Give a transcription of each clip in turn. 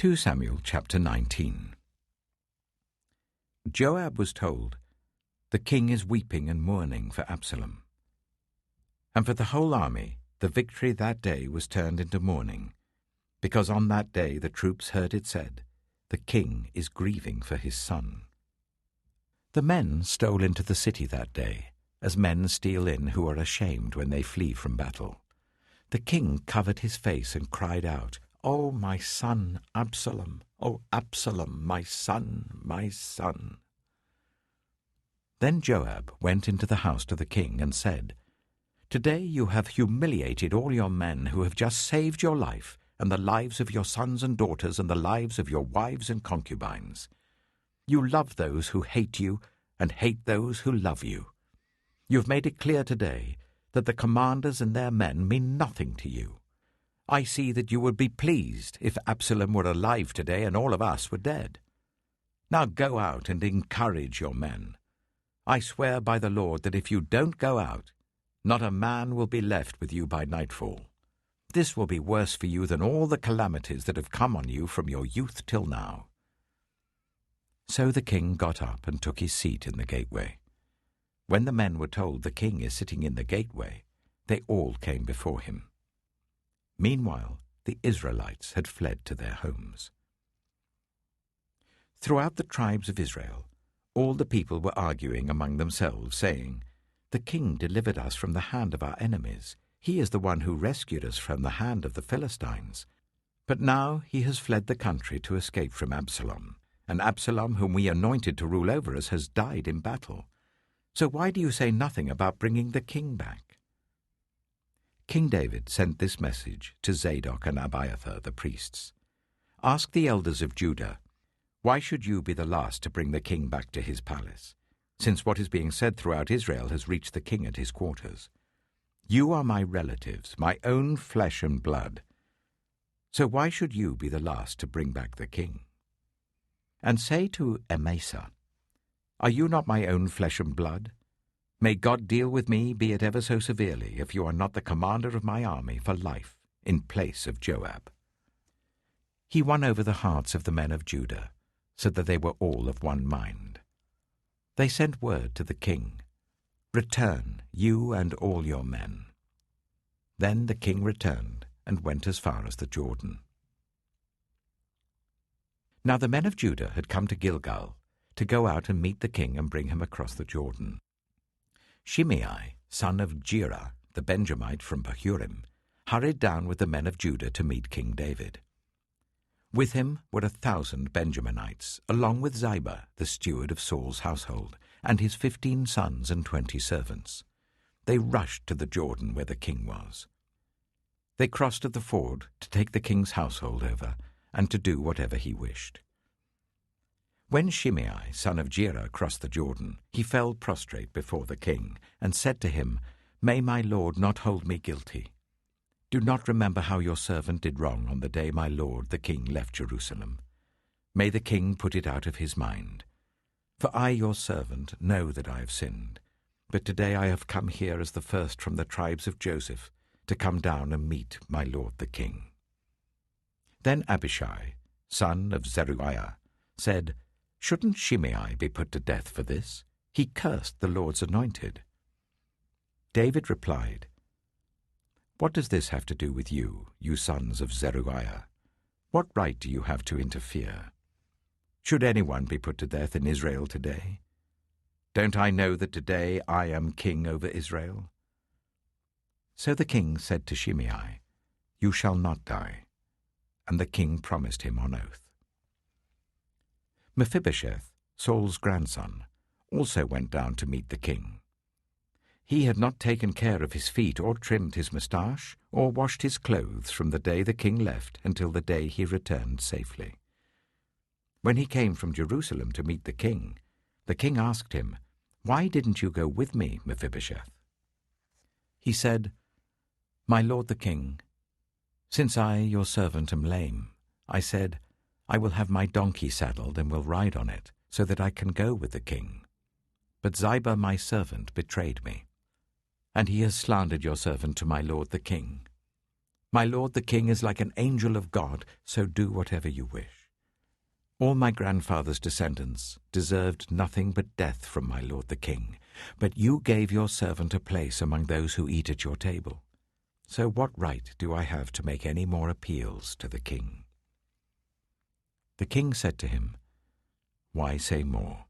2 Samuel chapter 19. Joab was told, "The king is weeping and mourning for Absalom." And for the whole army, the victory that day was turned into mourning, because on that day the troops heard it said, "The king is grieving for his son." The men stole into the city that day, as men steal in who are ashamed when they flee from battle. The king covered his face and cried out, "Oh, my son, Absalom! Oh, Absalom, my son, my son!" Then Joab went into the house to the king and said, "Today you have humiliated all your men who have just saved your life and the lives of your sons and daughters and the lives of your wives and concubines. You love those who hate you and hate those who love you. You have made it clear today that the commanders and their men mean nothing to you. I see that you would be pleased if Absalom were alive today and all of us were dead. Now go out and encourage your men. I swear by the Lord that if you don't go out, not a man will be left with you by nightfall. This will be worse for you than all the calamities that have come on you from your youth till now." So the king got up and took his seat in the gateway. When the men were told the king is sitting in the gateway, they all came before him. Meanwhile, the Israelites had fled to their homes. Throughout the tribes of Israel, all the people were arguing among themselves, saying, "The king delivered us from the hand of our enemies. He is the one who rescued us from the hand of the Philistines. But now he has fled the country to escape from Absalom, and Absalom, whom we anointed to rule over us, has died in battle. So why do you say nothing about bringing the king back?" King David sent this message to Zadok and Abiathar, the priests. "Ask the elders of Judah, why should you be the last to bring the king back to his palace, since what is being said throughout Israel has reached the king at his quarters? You are my relatives, my own flesh and blood. So why should you be the last to bring back the king? And say to Amasa, are you not my own flesh and blood? May God deal with me, be it ever so severely, if you are not the commander of my army for life, in place of Joab." He won over the hearts of the men of Judah, so that they were all of one mind. They sent word to the king, "Return, you and all your men." Then the king returned and went as far as the Jordan. Now the men of Judah had come to Gilgal to go out and meet the king and bring him across the Jordan. Shimei, son of Gera, the Benjamite from Bahurim, hurried down with the men of Judah to meet King David. With him were 1,000 Benjaminites, along with Ziba, the steward of Saul's household, and his 15 sons and 20 servants. They rushed to the Jordan where the king was. They crossed at the ford to take the king's household over and to do whatever he wished. When Shimei, son of Gera, crossed the Jordan, he fell prostrate before the king and said to him, "May my lord not hold me guilty. Do not remember how your servant did wrong on the day my lord the king left Jerusalem. May the king put it out of his mind. For I, your servant, know that I have sinned. But today I have come here as the first from the tribes of Joseph to come down and meet my lord the king." Then Abishai, son of Zeruiah, said, "Shouldn't Shimei be put to death for this? He cursed the Lord's anointed." David replied, "What does this have to do with you, you sons of Zeruiah? What right do you have to interfere? Should anyone be put to death in Israel today? Don't I know that today I am king over Israel?" So the king said to Shimei, "You shall not die." And the king promised him on oath. Mephibosheth, Saul's grandson, also went down to meet the king. He had not taken care of his feet or trimmed his moustache or washed his clothes from the day the king left until the day he returned safely. When he came from Jerusalem to meet the king asked him, "Why didn't you go with me, Mephibosheth?" He said, "My lord the king, since I, your servant, am lame, I said, I will have my donkey saddled and will ride on it, so that I can go with the king. But Ziba my servant betrayed me, and he has slandered your servant to my lord the king. My lord the king is like an angel of God, so do whatever you wish. All my grandfather's descendants deserved nothing but death from my lord the king, but you gave your servant a place among those who eat at your table. So what right do I have to make any more appeals to the king?" The king said to him, "Why say more?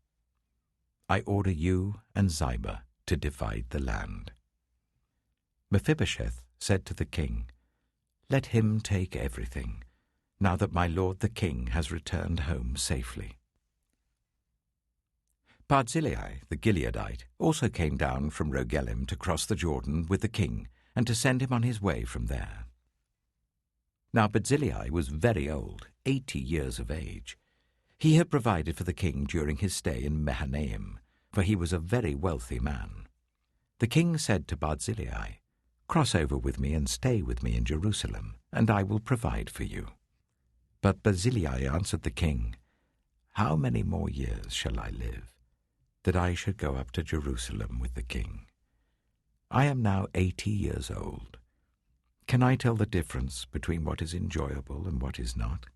I order you and Ziba to divide the land." Mephibosheth said to the king, "Let him take everything, now that my lord the king has returned home safely." Barzillai the Gileadite also came down from Rogelim to cross the Jordan with the king and to send him on his way from there. Now Barzillai was very old, 80 years of age. He had provided for the king during his stay in Mahanaim, for he was a very wealthy man. The king said to Barzillai, "Cross over with me and stay with me in Jerusalem, and I will provide for you." But Barzillai answered the king, "How many more years shall I live, that I should go up to Jerusalem with the king? I am now 80 years old. Can I tell the difference between what is enjoyable and what is not?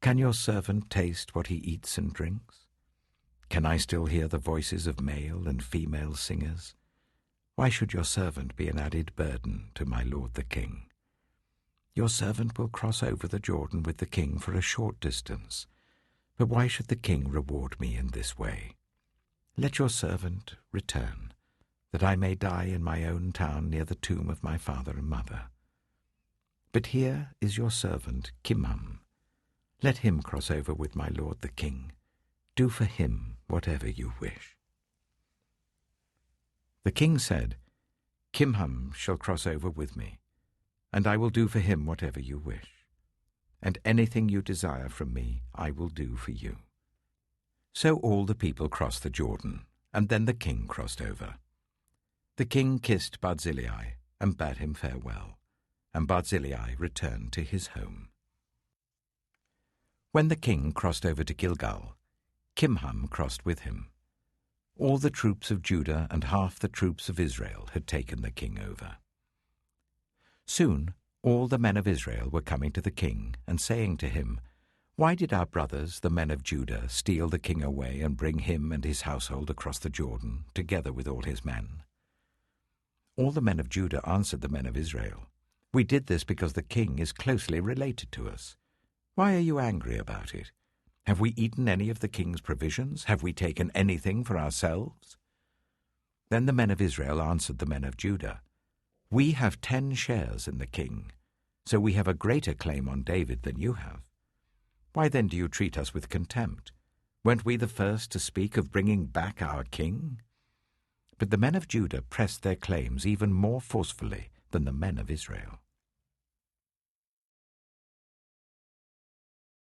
Can your servant taste what he eats and drinks? Can I still hear the voices of male and female singers? Why should your servant be an added burden to my lord the king? Your servant will cross over the Jordan with the king for a short distance, but why should the king reward me in this way? Let your servant return, that I may die in my own town near the tomb of my father and mother. But here is your servant Kimham. Let him cross over with my lord the king. Do for him whatever you wish." The king said, "Kimham shall cross over with me, and I will do for him whatever you wish. And anything you desire from me I will do for you." So all the people crossed the Jordan, and then the king crossed over. The king kissed Barzillai and bade him farewell, and Barzillai returned to his home. When the king crossed over to Gilgal, Kimham crossed with him. All the troops of Judah and half the troops of Israel had taken the king over. Soon all the men of Israel were coming to the king and saying to him, "Why did our brothers, the men of Judah, steal the king away and bring him and his household across the Jordan, together with all his men?" All the men of Judah answered the men of Israel, "We did this because the king is closely related to us. Why are you angry about it? Have we eaten any of the king's provisions? Have we taken anything for ourselves?" Then the men of Israel answered the men of Judah, "We have 10 shares in the king, so we have a greater claim on David than you have. Why then do you treat us with contempt? Weren't we the first to speak of bringing back our king?" But the men of Judah pressed their claims even more forcefully than the men of Israel.